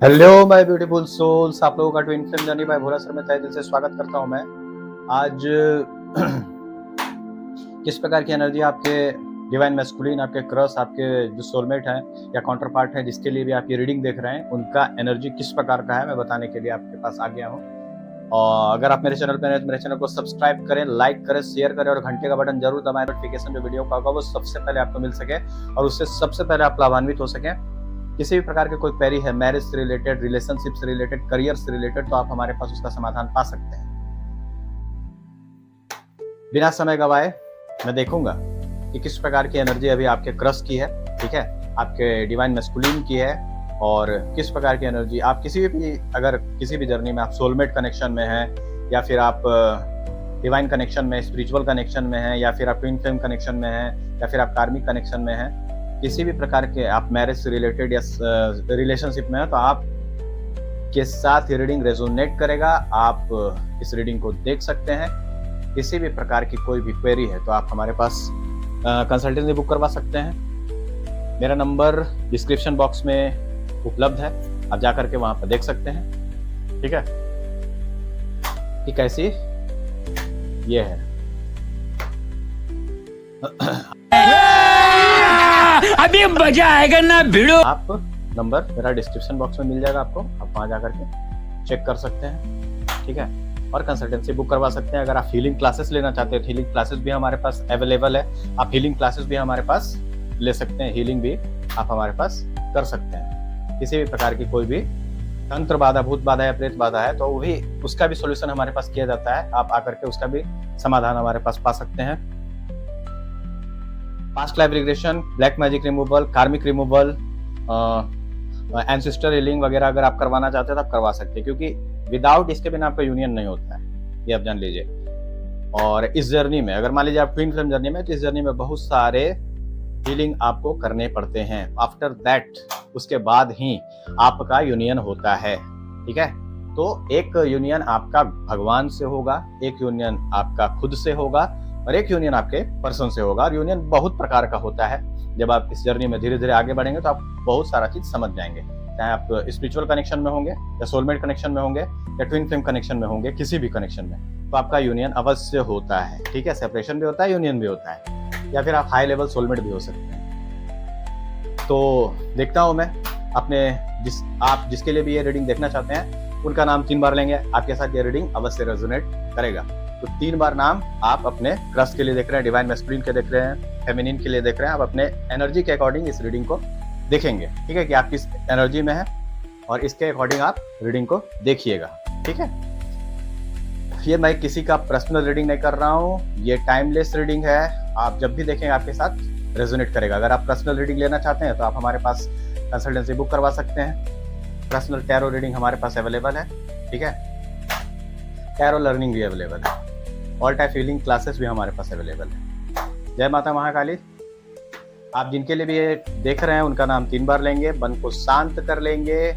Hello my beautiful souls, आप लोगों का ट्विन फिल्म जर्नी बाय भोला सर में तहे दिल से स्वागत करता हूं मैं। आज किस प्रकार की एनर्जी आपके डिवाइन मैस्कुलिन, आपके क्रश, आपके जो सोलमेट हैं या काउंटर पार्ट है जिसके लिए भी आप ये रीडिंग देख रहे हैं, उनका एनर्जी किस प्रकार का है मैं बताने के लिए आपके पास आ गया हूँ। और अगर आप मेरे चैनल पर हैं तो मेरे चैनल को सब्सक्राइब करें, लाइक करें, शेयर करें और घंटे का बटन जरूर दबाएं, नोटिफिकेशन जो वीडियो का होगा वो सबसे पहले आपको मिल सके और उससे सबसे पहले आप लाभान्वित हो सकें। किसी भी प्रकार के कोई क्वेरी है मेरिज से रिलेटेड, रिलेशनशिप से रिलेटेड, करियर से रिलेटेड, तो आप हमारे पास उसका समाधान पा सकते हैं। बिना समय गवाए मैं देखूंगा कि किस प्रकार की एनर्जी अभी आपके क्रश की है, ठीक है, आपके डिवाइन मैस्कुलिन की है, और किस प्रकार की एनर्जी आप अगर किसी भी जर्नी में आप सोलमेट कनेक्शन में हैं, या फिर आप डिवाइन कनेक्शन में, स्पिरिचुअल कनेक्शन में हैं, या फिर आप ट्विन फ्लेम कनेक्शन में हैं, या फिर आप कार्मिक कनेक्शन में हैं, किसी भी प्रकार के आप मैरिज से रिलेटेड या रिलेशनशिप में है, तो आप के साथ रीडिंग रेजोनेट करेगा। आप इस रीडिंग को देख सकते हैं। किसी भी प्रकार की कोई भी क्वेरी है तो आप हमारे पास कंसल्टेंसी बुक करवा सकते हैं। मेरा नंबर डिस्क्रिप्शन बॉक्स में उपलब्ध है, आप जाकर के वहां पर देख सकते हैं, ठीक है, कि कैसी ये है। अभी मजा आएगा ना भिड़ो। आप नंबर मेरा डिस्क्रिप्शन बॉक्स में मिल जाएगा आपको, आप वहां जाकर के चेक कर सकते हैं, ठीक है, और कंसल्टेंसी बुक करवा सकते हैं। अगर आप हीलिंग क्लासेस लेना चाहते हैं तो हीलिंग क्लासेस भी हमारे पास अवेलेबल है, आप हीलिंग क्लासेस भी हमारे पास ले सकते हैं, हीलिंग भी आप हमारे पास कर सकते हैं। किसी भी प्रकार की कोई भी तंत्र बाधा, भूत बाधा या प्रेत बाधा है तो वो भी उसका भी सोल्यूशन हमारे पास किया जाता है, आप आकर के उसका भी समाधान हमारे पास पा सकते हैं। Past life regression, black magic removal, कार्मिक रिमूवल, एंसेस्टर हीलिंग वगैरह अगर आप करवाना चाहते हैं तो आप करवा सकते हैं, क्योंकि विदाउट इसके बिना आपका यूनियन नहीं होता है, ये आप जान लीजिए। और इस जर्नी में अगर मान लीजिए आप ट्विन फ्लेम जर्नी में, तो इस जर्नी में बहुत सारे हीलिंग आपको करने पड़ते हैं। आफ्टर दैट उसके बाद ही आपका यूनियन होता है, ठीक है। तो एक यूनियन आपका भगवान से होगा, एक यूनियन आपका खुद से होगा, और एक यूनियन आपके पर्सन से होगा। और यूनियन बहुत प्रकार का होता है। जब आप इस जर्नी में धीरे धीरे आगे बढ़ेंगे तो आप बहुत सारा चीज समझ जाएंगे, चाहे आप स्पिरिचुअल कनेक्शन में होंगे या सोलमेट कनेक्शन में होंगे या ट्विन फ्लेम कनेक्शन में होंगे, किसी भी कनेक्शन में, तो आपका यूनियन अवश्य होता है, ठीक है। सेपरेशन भी होता है, यूनियन भी होता है, या फिर आप हाई लेवल सोलमेट भी हो सकते हैं। तो देखता हूं मैं अपने आप जिसके लिए भी ये रीडिंग देखना चाहते हैं उनका नाम 3 बार लेंगे, आपके साथ ये रीडिंग अवश्य रेजोनेट करेगा। तो 3 बार नाम आप अपने क्रश के लिए देख रहे हैं, डिवाइन मैस्कुलिन के देख रहे हैं, फेमिनिन के लिए देख रहे हैं, आप अपने एनर्जी के अकॉर्डिंग इस रीडिंग को देखेंगे, ठीक है, कि आप किस एनर्जी में है, और इसके अकॉर्डिंग आप रीडिंग को देखिएगा, ठीक है। ये मैं किसी का पर्सनल रीडिंग नहीं कर रहा हूँ, ये टाइमलेस रीडिंग है, आप जब भी देखेंगे आपके साथ रेजोनेट करेगा। अगर आप पर्सनल रीडिंग लेना चाहते हैं तो आप हमारे पास कंसल्टेंसी बुक करवा सकते हैं। पर्सनल टैरो रीडिंग हमारे पास अवेलेबल है, ठीक है, टैरो लर्निंग भी अवेलेबल है, ऑल टाइप हीलिंग क्लासेस भी हमारे पास अवेलेबल है। जय माता महाकाली। आप जिनके लिए भी ये देख रहे हैं उनका नाम 3 बार लेंगे, मन को शांत कर लेंगे।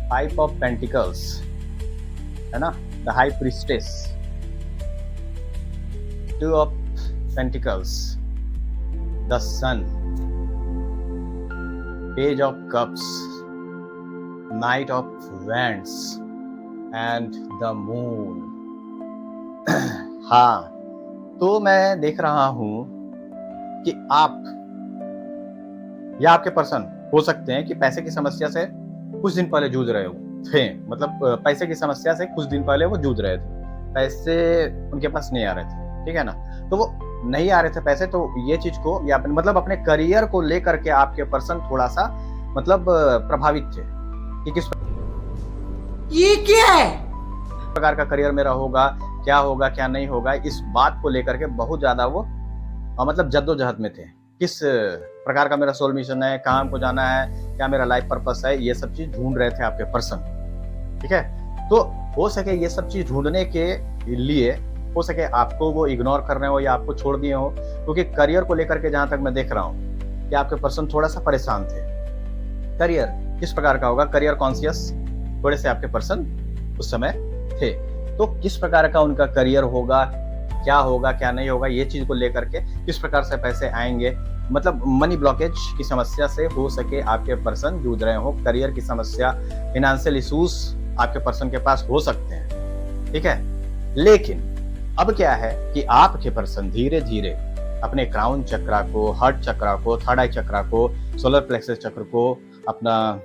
फाइव ऑफ पेंटिकल्स है ना, the high priestess, 2 of pentacles, the sun, page of cups, knight of wands and the moon. हाँ, तो मैं देख रहा हूं कि आप या आपके पर्सन हो सकते हैं कि पैसे की समस्या से कुछ दिन पहले जूझ रहे हो थे, मतलब पैसे की समस्या से कुछ दिन पहले वो जूझ रहे थे, पैसे उनके पास नहीं आ रहे थे, ठीक है ना। तो वो नहीं आ रहे थे पैसे, तो ये चीज को या मतलब अपने करियर को लेकर के आपके पर्सन थोड़ा सा मतलब प्रभावित थे कि किस ये क्या है, प्रकार का करियर मेरा होगा, क्या नहीं होगा, इस बात को लेकर के बहुत ज्यादा वो मतलब जद्दोजहद में थे। किस प्रकार का मेरा सोल मिशन है, कहाँ को जाना है, क्या मेरा लाइफ पर्पस है, ये सब चीज ढूंढ रहे थे आपके पर्सन, ठीक है। तो हो सके ये सब चीज ढूंढने के लिए हो सके आपको वो इग्नोर कर रहे हो या आपको छोड़ दिए हो, क्योंकि करियर को लेकर के जहां तक मैं देख रहा हूँ कि आपके पर्सन थोड़ा सा परेशान थे। करियर किस प्रकार का होगा, करियर कॉन्शियस थोड़े से आपके पर्सन उस समय थे, तो किस प्रकार का उनका करियर होगा, क्या होगा क्या नहीं होगा, ये चीज को लेकर के किस प्रकार से पैसे आएंगे, मतलब मनी ब्लॉकेज की समस्या से हो सके आपके पर्सन जूझ रहे हो, करियर की समस्या, फिनेंशियल इश्यूज आपके पर्सन के पास हो सकते हैं, ठीक है। लेकिन अब क्या है कि आपके पर्सन धीरे धीरे अपने क्राउन चक्रा को, हार्ट चक्रा को, थर्ड आई चक्रा को, सोलर प्लेक्सस चक्र को, अपना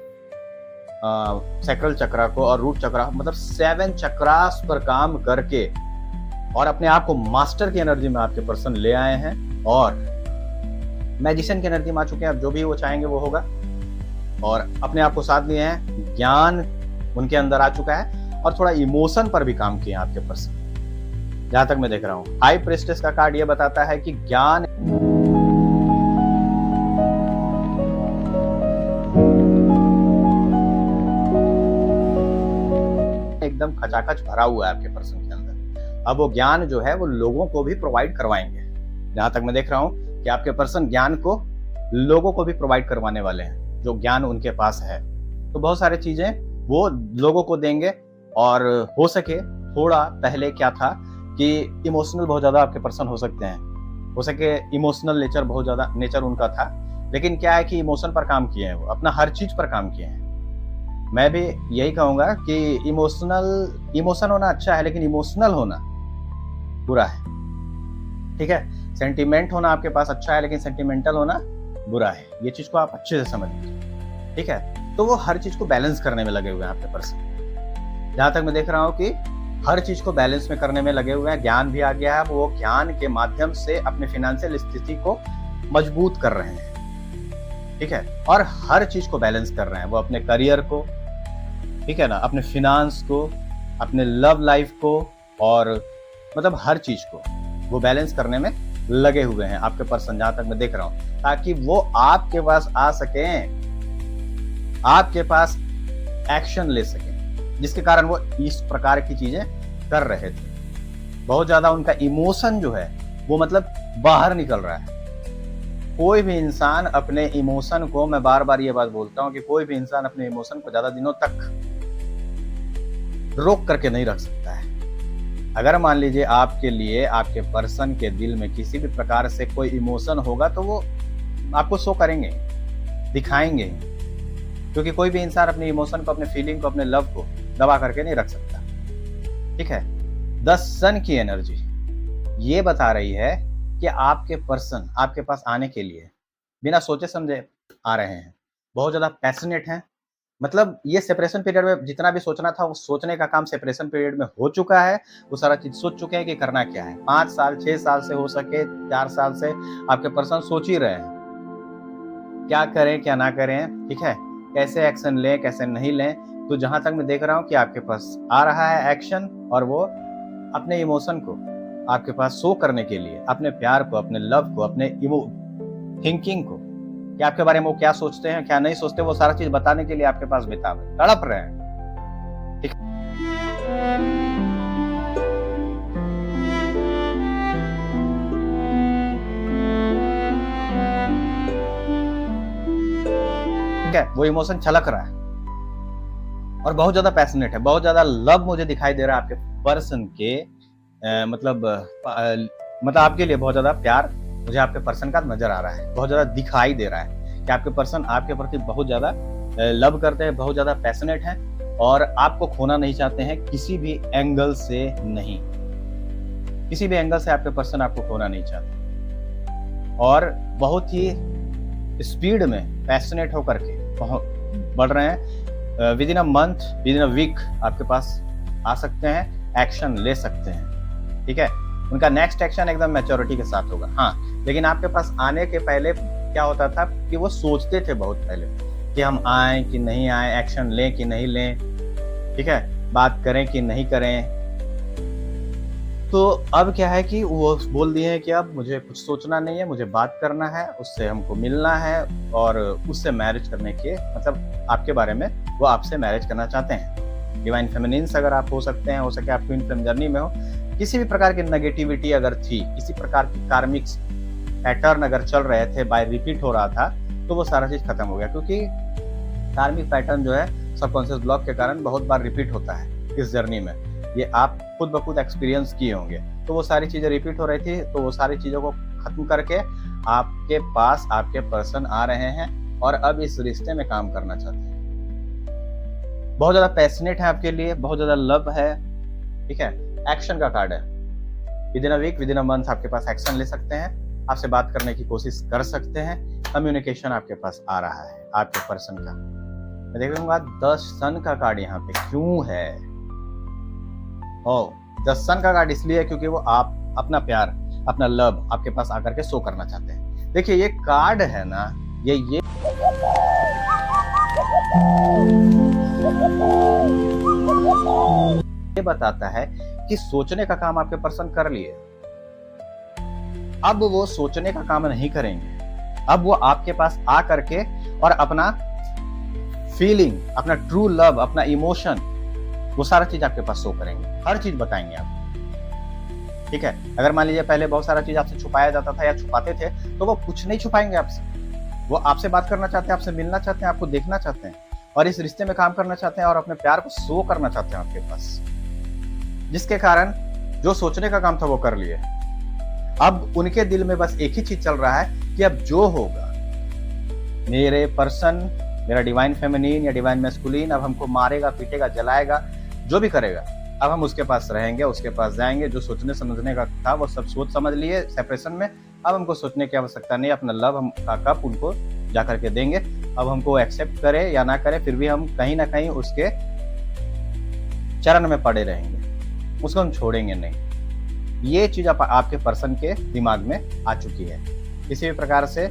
सैक्रल चक्रा को और रूट चक्रा, मतलब 7 चक्रास पर काम करके और अपने आप को मास्टर की एनर्जी में आपके पर्सन ले आए हैं और मैजिशियन की एनर्जी में आ चुके हैं। अब जो भी वो चाहेंगे वो होगा और अपने आप को साथ लिए हैं, ज्ञान उनके अंदर आ चुका है और थोड़ा इमोशन पर भी काम किए हैं आपके पर्सन, जहां तक मैं देख रहा हूं। हाई प्रिस्टेस का कार्ड ये बताता है कि ज्ञान एकदम खचाखच भरा हुआ है आपके पर्सन के अंदर। अब वो ज्ञान जो है वो लोगों को भी प्रोवाइड करवाएंगे। जहां तक मैं देख रहा हूं कि आपके पर्सन ज्ञान को लोगों को भी प्रोवाइड करवाने वाले हैं, जो ज्ञान उनके पास है। तो बहुत सारी चीजें वो लोगों को देंगे और हो सके थोड़ा पहले क्या था कि इमोशनल बहुत ज्यादा आपके पर्सन हो सकते हैं, हो सके इमोशनल नेचर बहुत ज्यादा नेचर उनका था, लेकिन क्या है कि इमोशन पर काम किए हैं, वो अपना हर चीज पर काम किए हैं। मैं भी यही कहूंगा कि इमोशन होना अच्छा है, लेकिन इमोशनल होना बुरा है, ठीक है। सेंटिमेंट होना आपके पास अच्छा है, लेकिन सेंटिमेंटल होना बुरा है। ये चीज को आप अच्छे से समझ लीजिए, ठीक है। तो वो हर चीज को बैलेंस करने में लगे हुए हैं आपके पर्सन। जहां तक मैं देख रहा हूं कि हर चीज को बैलेंस में करने में लगे हुए हैं। ज्ञान भी आ गया है, वो ज्ञान के माध्यम से अपने फाइनेंशियल स्थिति को मजबूत कर रहे हैं, ठीक है। और हर चीज को बैलेंस कर रहे हैं, वो अपने करियर को, ठीक है ना, अपने फिनांस को, अपने लव लाइफ को, और मतलब हर चीज को वो बैलेंस करने में लगे हुए हैं आपके पर्सन, जहां तक मैं देख रहा हूं, ताकि वो आपके पास आ सकें, आपके पास एक्शन ले सकें, जिसके कारण वो इस प्रकार की चीजें कर रहे थे। बहुत ज्यादा उनका इमोशन जो है वो मतलब बाहर निकल रहा है। कोई भी इंसान अपने इमोशन को, मैं बार बार ये बात बोलता हूं कि कोई भी इंसान अपने इमोशन को ज्यादा दिनों तक रोक करके नहीं रख सकता है। अगर मान लीजिए आपके लिए, आपके पर्सन के दिल में किसी भी प्रकार से कोई इमोशन होगा तो वो आपको शो करेंगे, दिखाएंगे, क्योंकि कोई भी इंसान अपने इमोशन को, अपने फीलिंग को, अपने लव को दबा करके नहीं रख सकता, ठीक है। 10 सन की एनर्जी ये बता रही है कि आपके पर्सन आपके पास आने के लिए बिना सोचे समझे आ रहे हैं, बहुत ज्यादा पैशनेट हैं। मतलब ये सेपरेशन पीरियड में जितना भी सोचना था वो सोचने का काम सेपरेशन पीरियड में हो चुका है। वो सारा चीज सोच चुके हैं कि करना क्या है। 5 साल 6 साल से, हो सके 4 साल से आपके पर्सन सोच ही रहे हैं क्या करें क्या ना करें, ठीक है, कैसे एक्शन लें कैसे नहीं लें। तो जहां तक मैं देख रहा हूं कि आपके पास आ रहा है एक्शन, और वो अपने इमोशन को आपके पास शो करने के लिए, अपने प्यार को, अपने लव को, अपने थिंकिंग को, कि आपके बारे में वो क्या सोचते हैं क्या नहीं सोचते, वो सारा चीज बताने के लिए आपके पास बेताब है, तड़प रहे हैं, ठीक है। वो इमोशन छलक रहा है और बहुत ज्यादा पैशनेट है, बहुत ज्यादा लव मुझे दिखाई दे रहा है आपके पर्सन के, मतलब आपके लिए बहुत ज्यादा प्यार मुझे आपके पर्सन का नजर आ रहा है, बहुत ज्यादा दिखाई दे रहा है कि आपके पर्सन आपके प्रति बहुत ज्यादा लव करते हैं, बहुत ज्यादा पैशनेट हैं और आपको खोना नहीं चाहते हैं, किसी भी एंगल से नहीं, किसी भी एंगल से आपके पर्सन आपको खोना नहीं चाहते और बहुत ही स्पीड में पैशनेट होकर के बढ़ रहे हैं। Within a month, within a week आपके पास आ सकते हैं, एक्शन ले सकते हैं, ठीक है। उनका नेक्स्ट एक्शन एकदम मैच्योरिटी के साथ होगा। हाँ, लेकिन आपके पास आने के पहले क्या होता था कि वो सोचते थे बहुत पहले कि हम आए कि नहीं आए, एक्शन लें कि नहीं लें, ठीक है, बात करें कि नहीं करें। तो अब क्या है कि वो बोल दिए हैं कि अब मुझे कुछ सोचना नहीं है, मुझे बात करना है, उससे हमको मिलना है और उससे मैरिज करने के, मतलब आपके बारे में वो आपसे मैरिज करना चाहते हैं। डिवाइन फेमिनिन्स अगर आप हो सकते हैं, हो सके आप ट्विन फ्लेम जर्नी में हो, किसी भी प्रकार की नेगेटिविटी अगर थी, किसी प्रकार की कार्मिक पैटर्न अगर चल रहे थे, बाय रिपीट हो रहा था, तो वो सारा चीज खत्म हो गया। क्योंकि कार्मिक पैटर्न जो है सबकॉन्शियस ब्लॉक के कारण बहुत बार रिपीट होता है इस जर्नी में, ये आप खुद ब खुद एक्सपीरियंस किए होंगे। तो वो सारी चीजें रिपीट हो रही थी, तो वो सारी चीजों को खत्म करके आपके पास आपके पर्सन आ रहे हैं और अब इस रिश्ते में काम करना चाहते हैं। बहुत ज्यादा पैशनेट है आपके लिए, बहुत ज्यादा लव है, ठीक है। एक्शन का कार्ड है, within a week, within a month आपके पास एक्शन ले सकते हैं, आपसे बात करने की कोशिश कर सकते हैं, कम्युनिकेशन आपके पास आ रहा है आपके पर्सन का। मैं देखूंगा 10 सन का कार्ड यहाँ पे क्यों है। ओ 10 सन का कार्ड इसलिए है क्योंकि वो आप अपना प्यार, अपना लव आपके पास आकर के शो करना चाहते हैं। देखिए ये कार्ड है ना, ये बताता है कि सोचने का काम आपके पर्सन कर लिए, अब वो सोचने का काम नहीं करेंगे, अब वो आपके पास आ करके और अपना फीलिंग, अपना ट्रू लव, अपना इमोशन, वो सारा चीज आपके पास शो करेंगे, हर चीज बताएंगे आपको, ठीक है। अगर मान लीजिए पहले बहुत सारा चीज आपसे छुपाया जाता था या छुपाते थे, तो वो कुछ नहीं छुपाएंगे आपसे, वो आपसे बात करना चाहते हैं, आपसे मिलना चाहते हैं, आपको देखना चाहते हैं और इस रिश्ते में काम करना चाहते हैं और अपने प्यार को शो करना चाहते हैं आपके पास, जिसके कारण जो सोचने का काम था वो कर लिए। अब उनके दिल में बस एक ही चीज चल रहा है कि अब जो होगा, मेरे पर्सन, मेरा डिवाइन फेमिनिन या डिवाइन मैस्कुलिन अब हमको मारेगा, पीटेगा, जलाएगा, जो भी करेगा, अब हम उसके पास रहेंगे, उसके पास जाएंगे। जो सोचने समझने का था वो सब सोच समझ लिए सेपरेशन में, अब हमको सोचने की आवश्यकता नहीं, अपना लव हम का कप उनको जाकर के देंगे। अब हमको एक्सेप्ट करे या ना करे, फिर भी हम कहीं ना कहीं उसके चरण में पड़े रहेंगे, उसको हम छोड़ेंगे नहीं। ये चीज आपके पर्सन के दिमाग में आ चुकी है, किसी भी प्रकार से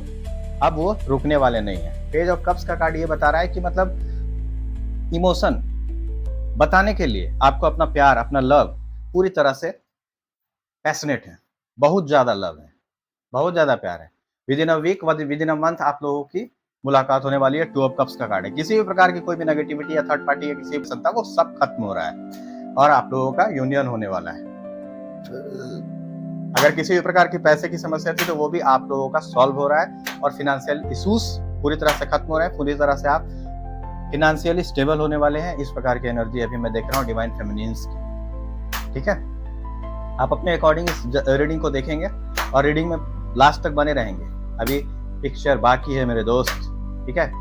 अब वो रुकने वाले नहीं है। पेज ऑफ कप्स का कार्ड ये बता रहा है कि मतलब इमोशन बताने के लिए आपको अपना प्यार, अपना लव पूरी तरह से पैशनेट है, बहुत ज्यादा लव है, बहुत ज्यादा प्यार है। Within a week, within a month आप लोगों की मुलाकात होने वाली है। 2 ऑफ कप्स का कार्ड है, किसी भी प्रकार की कोई भी नेगेटिविटी या थर्ड पार्टी या किसी भी संता, वो सब खत्म हो रहा है और आप लोगों का यूनियन होने वाला है। अगर किसी भी प्रकार की पैसे की समस्या थी तो वो भी आप लोगों का सॉल्व हो रहा है और फिनेंशियल इश्यूज पूरी तरह से खत्म हो रहे हैं, पूरी तरह से आप फिनेंशियली स्टेबल होने वाले हैं। इस प्रकार की एनर्जी अभी मैं देख रहा हूँ डिवाइन फेमिनिन्स की, ठीक है। आप अपने अकॉर्डिंग इस रीडिंग को देखेंगे और रीडिंग में लास्ट तक बने रहेंगे, अभी पिक्चर बाकी है मेरे दोस्त, ठीक है।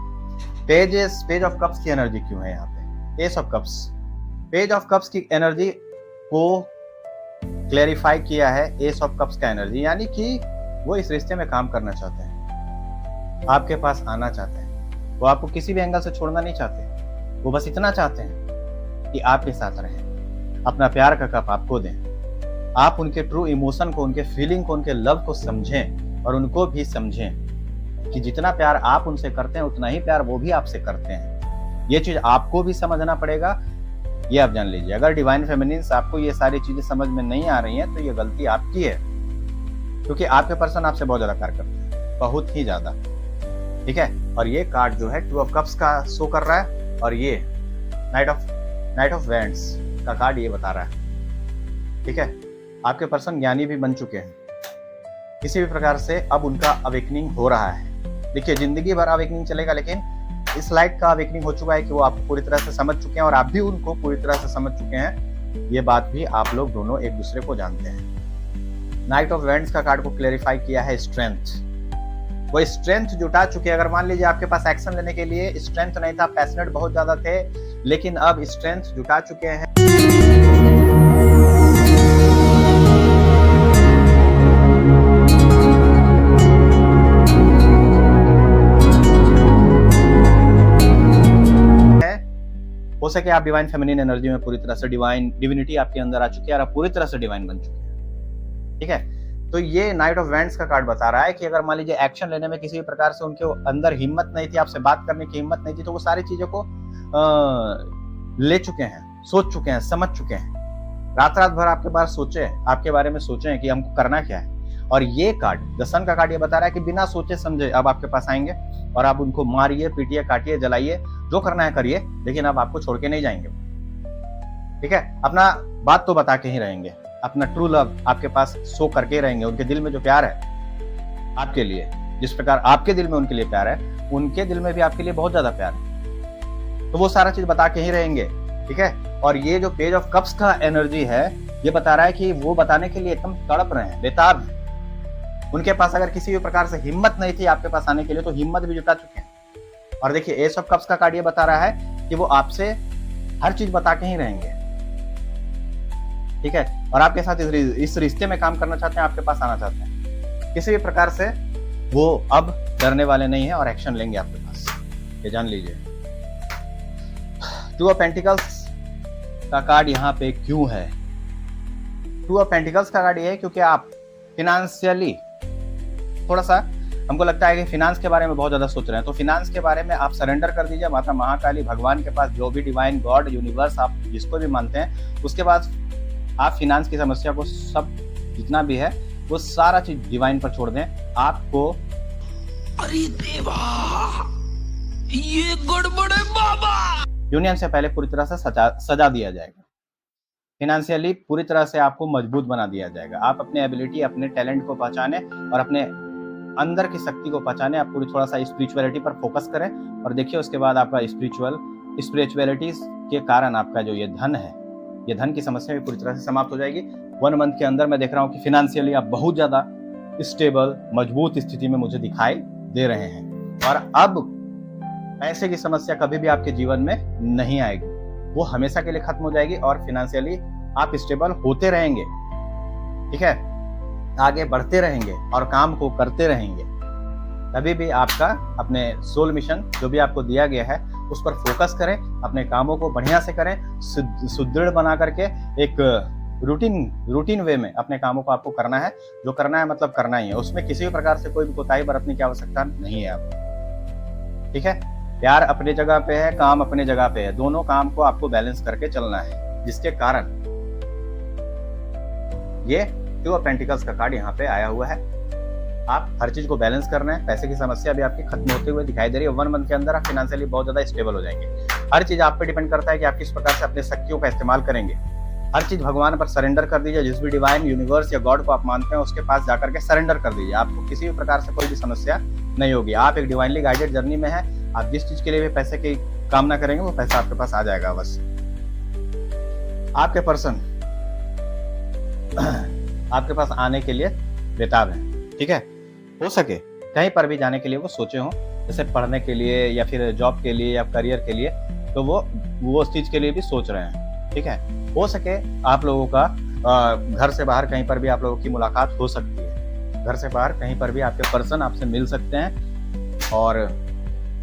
पेज ऑफ कप्स की एनर्जी क्यों है यहाँ पे? S of cups, page of cups की एनर्जी को क्लैरिफाई किया है एस ऑफ कप्स का एनर्जी, यानी कि वो इस रिश्ते में काम करना चाहते हैं, आपके पास आना चाहते हैं, वो आपको किसी भी एंगल से छोड़ना नहीं चाहते, वो बस इतना चाहते हैं कि आपके साथ रहें, अपना प्यार का कप आपको दें, आप उनके ट्रू इमोशन को, उनके फीलिंग को, उनके लव को समझें और उनको भी समझें कि जितना प्यार आप उनसे करते हैं उतना ही प्यार वो भी आपसे करते हैं। ये चीज आपको भी समझना पड़ेगा, ये आप जान लीजिए। अगर डिवाइन फेमिनिन्स आपको ये सारी चीजें समझ में नहीं आ रही हैं तो ये गलती आपकी है, क्योंकि आपके पर्सन आपसे बहुत ज्यादा प्यार करते हैं, बहुत ही ज्यादा, ठीक है। और ये कार्ड जो है 2 ऑफ कप्स का शो कर रहा है और ये नाइट ऑफ वैंड्स का कार्ड ये बता रहा है, ठीक है। आपके पर्सन ज्ञानी भी बन चुके हैं, किसी भी प्रकार से अब उनका अवेकनिंग हो रहा है। देखिए जिंदगी भर अवेकनिंग चलेगा, लेकिन इस लाइट का अवेकनिंग हो चुका है कि वो आपको पूरी तरह से समझ चुके हैं और आप भी उनको पूरी तरह से समझ चुके हैं। ये बात भी आप लोग दोनों एक दूसरे को जानते हैं। नाइट ऑफ वैंड्स का कार्ड को क्लैरिफाई किया है स्ट्रेंथ, वो स्ट्रेंथ जुटा चुके हैं। अगर मान लीजिए आपके पास एक्शन लेने के लिए स्ट्रेंथ नहीं था, पैशनेट बहुत ज्यादा थे, लेकिन अब स्ट्रेंथ जुटा चुके हैं। हो सके आप डिवाइन फेमिनिन एनर्जी में पूरी तरह से डिविनिटी आपके अंदर आ चुकी है और आप पूरी तरह से डिवाइन बन चुके हैं, ठीक है। तो ये नाइट ऑफ वैंड्स का कार्ड बता रहा है कि अगर मान लीजिए एक्शन लेने में किसी भी प्रकार से उनके अंदर हिम्मत नहीं थी, आपसे बात करने की हिम्मत नहीं थी, तो वो सारी चीजों को ले चुके हैं, सोच चुके हैं, समझ चुके हैं, रात भर आपके बारे सोचे, आपके बारे में सोचे कि हमको करना क्या है। और ये कार्ड द सन का कार्ड ये बता रहा है कि बिना सोचे समझे अब आपके पास आएंगे और आप उनको मारिए, पीटिए, काटिए, जलाइए, जो करना है करिए, लेकिन अब आपको छोड़ के नहीं जाएंगे, ठीक है। अपना बात तो बता के ही रहेंगे, अपना ट्रू लव आपके पास शो करके रहेंगे। उनके दिल में जो प्यार है आपके लिए, जिस प्रकार आपके दिल में उनके लिए प्यार है, उनके दिल में भी आपके लिए बहुत ज्यादा प्यार है, तो वो सारा चीज बता के ही रहेंगे, ठीक है। और ये जो पेज ऑफ कप्स का एनर्जी है ये बता रहा है कि वो बताने के लिए एकदम तड़प रहे हैं, बेताब हैं। उनके पास अगर किसी भी प्रकार से हिम्मत नहीं थी आपके पास आने के लिए, तो हिम्मत भी जुटा चुके हैं। और देखिए एस ऑफ कप्स का कार्ड ये बता रहा है कि वो आपसे हर चीज बता के ही रहेंगे, ठीक है। और आपके साथ इस रिश्ते में काम करना चाहते हैं, आपके पास आना चाहते हैं। किसी भी प्रकार से वो अब डरने वाले नहीं है और एक्शन लेंगे आपके पास, ये जान लीजिए। टू ऑफ पेंटिकल्स का कार्ड यहाँ पे क्यों है? टू ऑफ पेंटिकल्स का कार्ड ये है क्योंकि आप फिनेंशियली थोड़ा सा, हमको लगता है कि फिनांस के बारे में बहुत ज्यादा सोच रहे हैं, तो फिनांस के बारे में आप सरेंडर कर दीजिए माता महाकाली भगवान के पास, जो भी डिवाइन गॉड यूनिवर्स आप जिसको भी मानते हैं, उसके बाद आप फिनांस की समस्या को सब जितना भी है वो सारा चीज डिवाइन पर छोड़ दें। आपको अरे देवा, ये गड़बड़ है बाबा। यूनियन से पहले पूरी तरह से सजा दिया जाएगा, फिनेंशियली पूरी तरह से आपको मजबूत बना दिया जाएगा। आप अपने एबिलिटी, अपने टैलेंट को पहचाने और अपने अंदर की शक्ति को पहचाने। आप पूरी थोड़ा सा स्पिरिचुअलिटी पर फोकस करें और देखिए उसके बाद आपका स्पिरिचुअलिटी के कारण आपका जो ये धन है, ये धन की समस्या भी पूरी तरह से समाप्त हो जाएगी। 1 मंथ के अंदर मैं देख रहा हूँ कि फिनेंशियली आप बहुत ज्यादा स्टेबल, मजबूत स्थिति में मुझे दिखाई दे रहे हैं। और अब पैसे की समस्या कभी भी आपके जीवन में नहीं आएगी, वो हमेशा के लिए खत्म हो जाएगी और फिनेंशियली आप स्टेबल होते रहेंगे, ठीक है। आगे बढ़ते रहेंगे और काम को करते रहेंगे। कभी भी आपका अपने सोल मिशन जो भी आपको दिया गया है उस पर फोकस करें, अपने कामों को बढ़िया से करें, सुदृढ़ बना करके एक रूटीन वे में अपने कामों को आपको करना है। जो करना है मतलब करना ही है, उसमें किसी भी प्रकार से कोई भी कोताही बरतने की आवश्यकता नहीं है आपको, ठीक है। प्यार अपनी जगह पे है, काम अपनी जगह पे है, दोनों काम को आपको बैलेंस करके चलना है, जिसके कारण ये 2 ऑफ पेंटिकल्स का कार्ड यहाँ पे आया हुआ है। आप हर चीज को बैलेंस करना है। पैसे की समस्या भी आपकी खत्म होते हुए दिखाई दे रही है। 1 मंथ के अंदर आप फिनेंशियली बहुत ज्यादा स्टेबल हो जाएंगे। हर चीज आप पे डिपेंड करता है कि आप किस प्रकार से अपने शक्तियों का इस्तेमाल करेंगे। हर चीज भगवान पर सरेंडर कर दीजिए। जिस भी डिवाइन यूनिवर्स या गॉड को आप मानते हैं उसके पास जाकर के सरेंडर कर दीजिए। आपको किसी भी प्रकार से कोई भी समस्या नहीं होगी। आप एक डिवाइनली गाइडेड जर्नी में है। आप जिस चीज के लिए भी पैसे की कामना करेंगे वो पैसा आपके पास आ जाएगा अवश्य। आपके पर्सन आपके पास आने के लिए बेताब है, ठीक है। हो सके कहीं पर भी जाने के लिए वो सोचे हों, जैसे पढ़ने के लिए या फिर जॉब के लिए या करियर के लिए, तो वो उस चीज के लिए भी सोच रहे हैं, ठीक है। हो सके आप लोगों का घर से बाहर कहीं पर भी आप लोगों की मुलाकात हो सकती है। घर से बाहर कहीं पर भी आपके पर्सन आपसे मिल सकते हैं और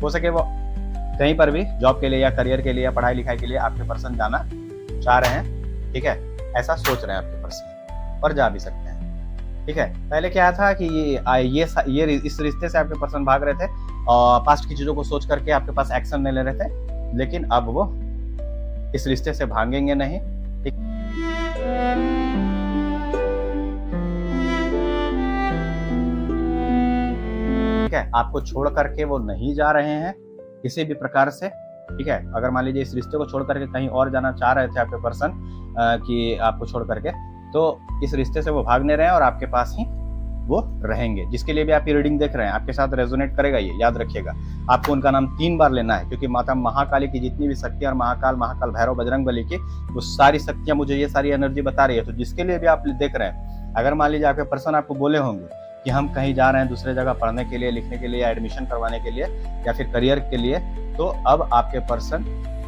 हो सके वो कहीं पर भी जॉब के लिए या करियर के लिए या पढ़ाई लिखाई के लिए आपके पर्सन जाना चाह रहे हैं, ठीक है। ऐसा सोच रहे हैं आपके पर्सन और जा भी सकते हैं, ठीक है। पहले क्या था कि ये इस रिश्ते से आपके पर्सन भाग रहे थे और पास्ट की चीजों को सोच करके आपके पास एक्शन नहीं ले रहे थे, लेकिन अब वो इस रिश्ते से भागेंगे नहीं, ठीक है। आपको छोड़ करके वो नहीं जा रहे हैं किसी भी प्रकार से, ठीक है। अगर मान लीजिए इस रिश्ते को छोड़ करके कहीं और जाना चाह रहे थे आपके पर्सन कि आपको छोड़ करके, तो इस रिश्ते से वो भाग नहीं रहे हैं और आपके पास ही वो रहेंगे। जिसके लिए भी आप ये रीडिंग देख रहे हैं आपके साथ रेजोनेट करेगा, ये याद रखिएगा। आपको उनका नाम 3 बार लेना है, क्योंकि माता महाकाली की जितनी भी शक्तियां और महाकाल भैरव बजरंगबली की वो सारी शक्तियां मुझे ये सारी एनर्जी बता रही है। तो जिसके लिए भी आप देख रहे हैं, अगर मान लीजिए आपके पर्सन आपको बोले होंगे कि हम कहीं जा रहे हैं दूसरे जगह पढ़ने के लिए, लिखने के लिए, एडमिशन करवाने के लिए या फिर करियर के लिए, तो अब आपके पर्सन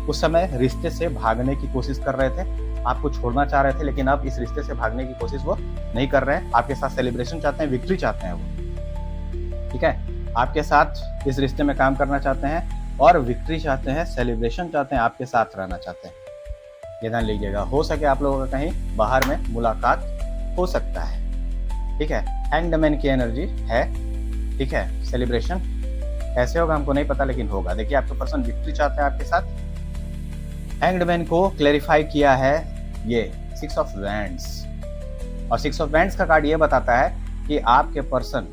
उस समय रिश्ते से भागने की कोशिश कर रहे थे, आपको छोड़ना चाह रहे थे, लेकिन अब इस रिश्ते से भागने की कोशिश वो नहीं कर रहे हैं। आपके साथ सेलिब्रेशन चाहते हैं, विक्ट्री चाहते हैं वो, ठीक है। आपके साथ इस रिश्ते में काम करना चाहते हैं और विक्ट्री चाहते हैं, सेलिब्रेशन चाहते हैं, आपके साथ रहना चाहते हैं। ये ध्यान लीजिएगा। हो सके आप लोगों का कहीं बाहर में मुलाकात हो सकता है, ठीक है। हैंग्ड मैन की एनर्जी है, ठीक है। सेलिब्रेशन कैसे होगा हमको नहीं पता, लेकिन होगा। देखिए आपके पर्सन विक्ट्री चाहते हैं आपके साथ। हैंग्ड मैन को क्लैरिफाई किया है ये 6 ऑफ वैंड्स, और 6 ऑफ वैंड्स का कार्ड ये बताता है कि आपके पर्सन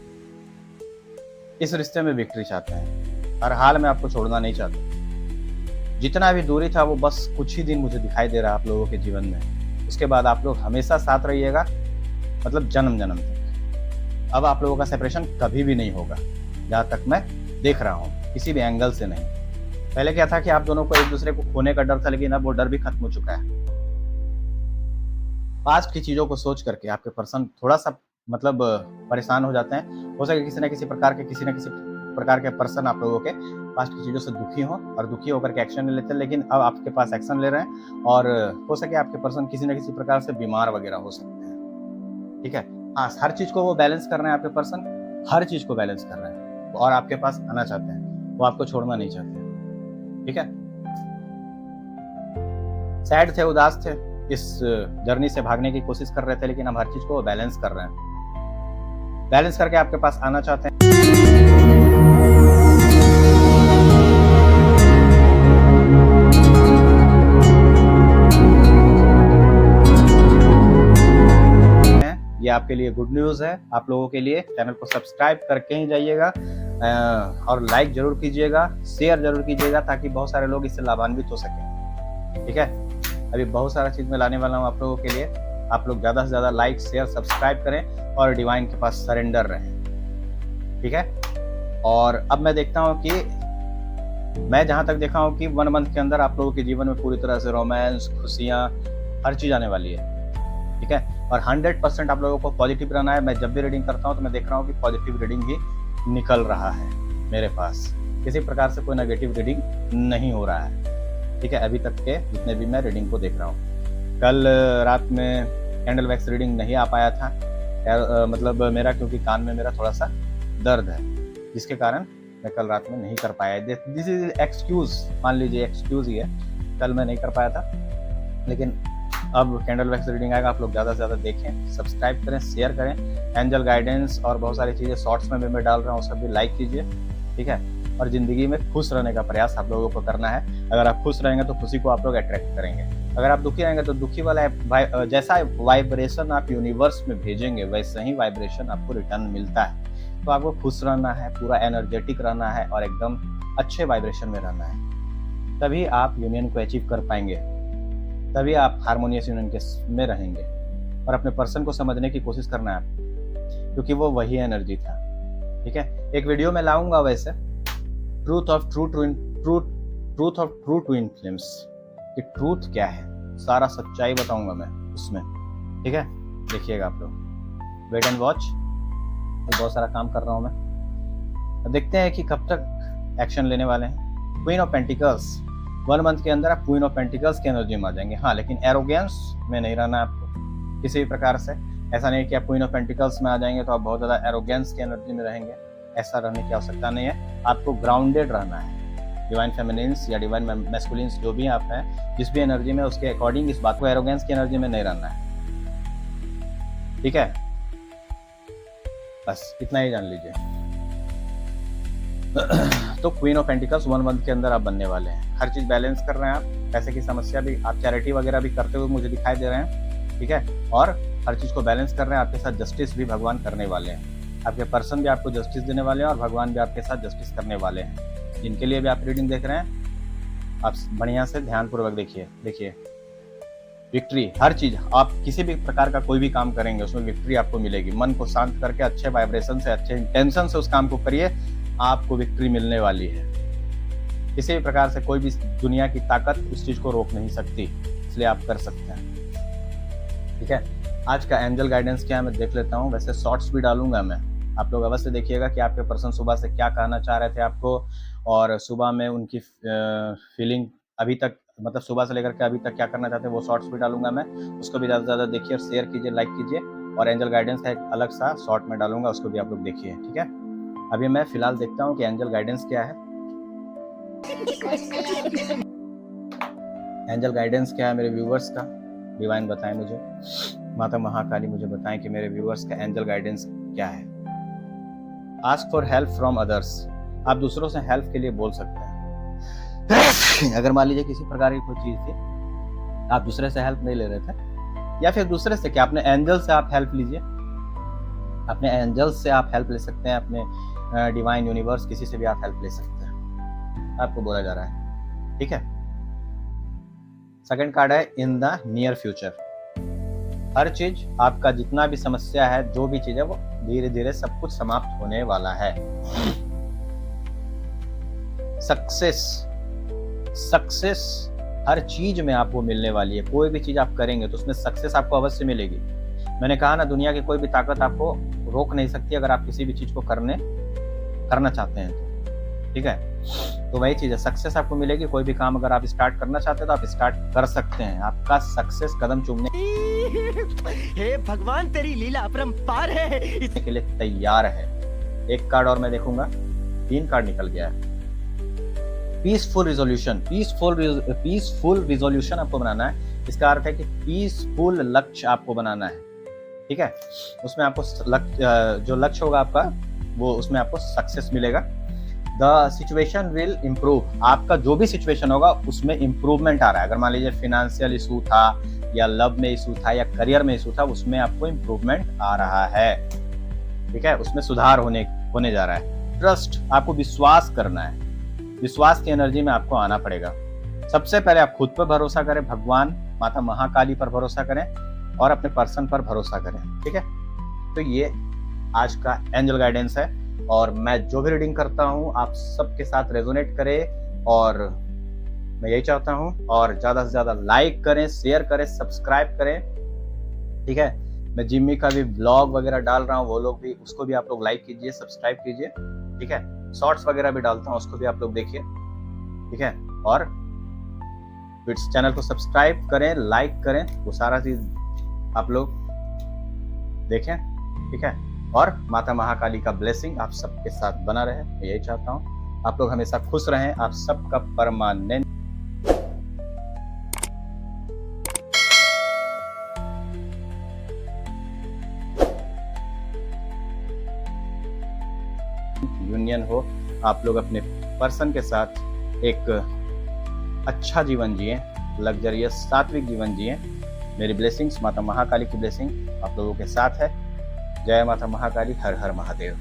इस रिश्ते में विक्ट्री चाहते हैं, हर हाल में आपको छोड़ना नहीं चाहते। जितना भी दूरी था वो बस कुछ ही दिन मुझे दिखाई दे रहा है आप लोगों के जीवन में। उसके बाद आप लोग हमेशा साथ रहिएगा, मतलब जन्म जन्म तक। अब आप लोगों का सेपरेशन कभी भी नहीं होगा, जहां तक मैं देख रहा हूँ, किसी भी एंगल से नहीं। पहले क्या था कि आप दोनों को एक दूसरे को खोने का डर था, लेकिन अब वो डर भी खत्म हो चुका है। पास्ट की चीज़ों को सोच करके आपके पर्सन थोड़ा सा मतलब परेशान हो जाते हैं। हो सके किसी न किसी प्रकार के पर्सन आप लोगों के पास्ट की चीज़ों से दुखी हों और दुखी होकर के एक्शन ले लेते हैं, लेकिन अब आपके पास एक्शन ले रहे हैं और हो सके आपके पर्सन किसी न किसी प्रकार से बीमार वगैरह हो सकते हैं। ठीक है, हाँ, हर चीज़ को वो बैलेंस कर रहे हैं, आपके पर्सन हर चीज़ को बैलेंस कर रहे हैं और आपके पास आना चाहते हैं, वो आपको छोड़ना नहीं चाहते। ठीक है, सैड थे, उदास थे, इस जर्नी से भागने की कोशिश कर रहे थे, लेकिन अब हर चीज को बैलेंस कर रहे हैं, बैलेंस करके आपके पास आना चाहते हैं। ये आपके लिए गुड न्यूज है, आप लोगों के लिए। चैनल को सब्सक्राइब करके ही जाइएगा और लाइक जरूर कीजिएगा, शेयर जरूर कीजिएगा, ताकि बहुत सारे लोग इससे लाभान्वित हो सके। ठीक है, अभी बहुत सारा चीज मैं लाने वाला हूँ आप लोगों के लिए। आप लोग ज्यादा से ज्यादा लाइक शेयर सब्सक्राइब करें और डिवाइन के पास सरेंडर रहें। ठीक है, और अब मैं देखता हूँ कि मैं जहां तक देखा हूँ कि 1 मंथ के अंदर आप लोगों के जीवन में पूरी तरह से रोमांस, खुशियां, हर चीज आने वाली है। ठीक है, और 100% आप लोगों को पॉजिटिव रहना है। मैं जब भी रीडिंग करता हूँ तो मैं देख रहा हूँ कि पॉजिटिव रीडिंग ही निकल रहा है मेरे पास, किसी प्रकार से कोई नेगेटिव रीडिंग नहीं हो रहा है। ठीक है, अभी तक के जितने भी मैं रीडिंग को देख रहा हूँ। कल रात में कैंडल वैक्स रीडिंग नहीं आ पाया था, मतलब मेरा क्योंकि कान में मेरा थोड़ा सा दर्द है, जिसके कारण मैं कल रात में नहीं कर पाया। दिस इज एक्सक्यूज, मान लीजिए एक्सक्यूज ही है, कल मैं नहीं कर पाया था। लेकिन अब कैंडल वैक्स रीडिंग आएगा, आप लोग ज़्यादा से ज़्यादा देखें, सब्सक्राइब करें, शेयर करें। एंजल गाइडेंस और बहुत सारी चीज़ें शॉर्ट्स में भी मैं डाल रहा हूँ, सब भी लाइक कीजिए। ठीक है, और ज़िंदगी में खुश रहने का प्रयास आप लोगों को करना है। अगर आप खुश रहेंगे तो खुशी को आप लोग अट्रैक्ट करेंगे, अगर आप दुखी रहेंगे तो दुखी वाला जैसा वाइब्रेशन आप यूनिवर्स में भेजेंगे वैसे ही वाइब्रेशन आपको रिटर्न मिलता है। तो आपको खुश रहना है, पूरा एनर्जेटिक रहना है और एकदम अच्छे वाइब्रेशन में रहना है, तभी आप यूनियन को अचीव कर पाएंगे, तभी आप हार्मोनियस यूनियन के में रहेंगे। और अपने पर्सन को समझने की कोशिश करना है आपको, क्योंकि वो वही एनर्जी था। ठीक है, एक वीडियो में लाऊंगा वैसे truth of true twin flames कि ट्रूथ क्या है, सारा सच्चाई बताऊंगा मैं उसमें। ठीक है, देखिएगा आप लोग, वेट एंड वॉच। बहुत सारा काम कर रहा हूं मैं, अब देखते हैं कि कब तक एक्शन लेने वाले हैं। क्वीन ऑफ पेंटिकल्स, 1 मंथ के अंदर आप क्वीन ऑफ पेंटिकल्स की एनर्जी में आ जाएंगे। हाँ, लेकिन एरोगेंस में नहीं रहना आपको किसी भी प्रकार से। ऐसा नहीं कि आप क्वीन ऑफ पेंटिकल्स में आ जाएंगे तो आप बहुत ज्यादा एरोगेंस की एनर्जी में रहेंगे, ऐसा रहने की आवश्यकता नहीं है। आपको ग्राउंडेड रहना है। डिवाइन फेमिनिन्स या डिवाइन मैस्कुलिन्स जो भी आप हैं, जिस भी एनर्जी में, उसके अकॉर्डिंग इस बात को एरोगेंस की एनर्जी में नहीं रहना है। ठीक है, बस इतना ही जान लीजिए। तो क्वीन ऑफ पेंटिकल्स 1 मंथ के अंदर आप बनने वाले हैं। हर चीज बैलेंस कर रहे हैं आप, पैसे की समस्या भी, आप चैरिटी वगैरह भी करते हुए मुझे दिखाई दे रहे हैं। ठीक है, और हर चीज को बैलेंस कर रहे हैं। आपके साथ जस्टिस भी भगवान करने वाले हैं, आपके पर्सन भी आपको जस्टिस देने वाले हैं और भगवान भी आपके साथ जस्टिस करने वाले हैं। जिनके लिए भी आप रीडिंग देख रहे हैं, आप बढ़िया से ध्यानपूर्वक देखिए विक्ट्री, हर चीज, आप किसी भी प्रकार का कोई भी काम करेंगे उसमें विक्ट्री आपको मिलेगी। मन को शांत करके अच्छे वाइब्रेशन से, अच्छे इंटेंशन से उस काम को करिए, आपको विक्ट्री मिलने वाली है। किसी भी प्रकार से कोई भी दुनिया की ताकत उस चीज को रोक नहीं सकती, इसलिए आप कर सकते हैं। ठीक है, आज का एंजल गाइडेंस क्या है मैं देख लेता हूँ। वैसे शॉर्ट्स भी डालूंगा मैं, आप लोग अवश्य देखिएगा कि आपके पर्सन सुबह से क्या कहना चाह रहे थे आपको, और सुबह में उनकी फीलिंग अभी तक, मतलब सुबह से लेकर के अभी तक क्या करना चाहते हैं, वो शॉर्ट्स भी डालूंगा मैं। उसको भी ज़्यादा से ज़्यादा देखिए और शेयर कीजिए, लाइक कीजिए। और एंजल गाइडेंस का एक अलग सा शॉर्ट में डालूंगा, उसको भी आप लोग देखिए। ठीक है, अभी मैं फिलहाल देखता हूँ कि एंजल गाइडेंस क्या है। एंजल गाइडेंस क्या है मेरे व्यूवर्स का, डिवाइन बताएं मुझे, माता महाकाली मुझे बताएं कि मेरे व्यूवर्स का एंजल गाइडेंस क्या है। Ask for help from others, आप दूसरों से हेल्प के लिए बोल सकते हैं। अगर मान लीजिए किसी प्रकार की कोई चीज थी, आप दूसरे से हेल्प नहीं ले रहे थे, या फिर दूसरे से क्या, अपने एंजल से आप हेल्प लीजिए। अपने एंजल से आप हेल्प ले सकते हैं, अपने डिवाइन यूनिवर्स, किसी से भी आप हेल्प ले सकते हैं, आपको बोला जा रहा है। ठीक है, सेकंड कार्ड है इन द नियर फ्यूचर। हर चीज, आपका जितना भी समस्या है, जो भी चीज है, वो धीरे धीरे सब कुछ समाप्त होने वाला है। सक्सेस हर चीज में आपको मिलने वाली है। कोई भी चीज आप करेंगे तो उसमें सक्सेस आपको अवश्य मिलेगी। मैंने कहा ना, दुनिया की कोई भी ताकत आपको रोक नहीं सकती अगर आप किसी भी चीज को करना चाहते हैं तो, ठीक है। तो वही चीज है, सक्सेस आपको मिलेगी। कोई भी काम अगर आप स्टार्ट करना चाहते हैं तो आप स्टार्ट कर सकते हैं। आपका सक्सेस कदम चूमने हे भगवान, तेरी लीला अपरंपार है। के लिए तैयार है। एक कार्ड और मैं देखूंगा, 3 कार्ड निकल गया है। पीसफुल रिजोल्यूशन आपको बनाना है। इसका अर्थ है कि पीसफुल लक्ष्य आपको बनाना है, ठीक है। उसमें आपको जो लक्ष्य होगा आपका, वो उसमें आपको सक्सेस मिलेगा। The situation will improve. आपका जो भी सिचुएशन होगा उसमें इम्प्रूवमेंट आ रहा है। अगर मान लीजिए फिनेंशियल इशू था, या लव में इशू था, या करियर में इशू था, उसमें आपको इम्प्रूवमेंट आ रहा है, ठीक है। उसमें सुधार होने जा रहा है। ट्रस्ट, आपको विश्वास करना है। विश्वास की एनर्जी में आपको आना पड़ेगा। सबसे पहले आप खुद पर भरोसा करें, भगवान माता महाकाली पर भरोसा करें, और अपने पर्सन पर भरोसा करें, ठीक है। तो ये आज का एंजल गाइडेंस है, और मैं जो भी रीडिंग करता हूँ आप सबके साथ रेजोनेट करे, और मैं यही चाहता हूँ। और ज्यादा से ज्यादा लाइक करें, शेयर करें, सब्सक्राइब करें, ठीक है। मैं जिम्मी का भी ब्लॉग वगैरह डाल रहा हूँ, वो लोग भी, उसको भी आप लोग लाइक कीजिए, सब्सक्राइब कीजिए, ठीक है। शॉर्ट्स वगैरह भी डालता हूँ, उसको भी आप लोग देखिए, ठीक है। और इस चैनल को सब्सक्राइब करें, लाइक करें, वो सारा चीज आप लोग देखें, ठीक है। और माता महाकाली का ब्लेसिंग आप सबके साथ बना रहे, मैं यही चाहता हूँ। आप लोग हमेशा खुश रहें। आप सबका परमानेंट यूनियन हो। आप लोग अपने पर्सन के साथ एक अच्छा जीवन जिए, लग्जरियस सात्विक जीवन जिए। मेरी ब्लेसिंग्स, माता महाकाली की ब्लेसिंग आप लोगों के साथ है। जय माता महाकाली, हर हर महादेव।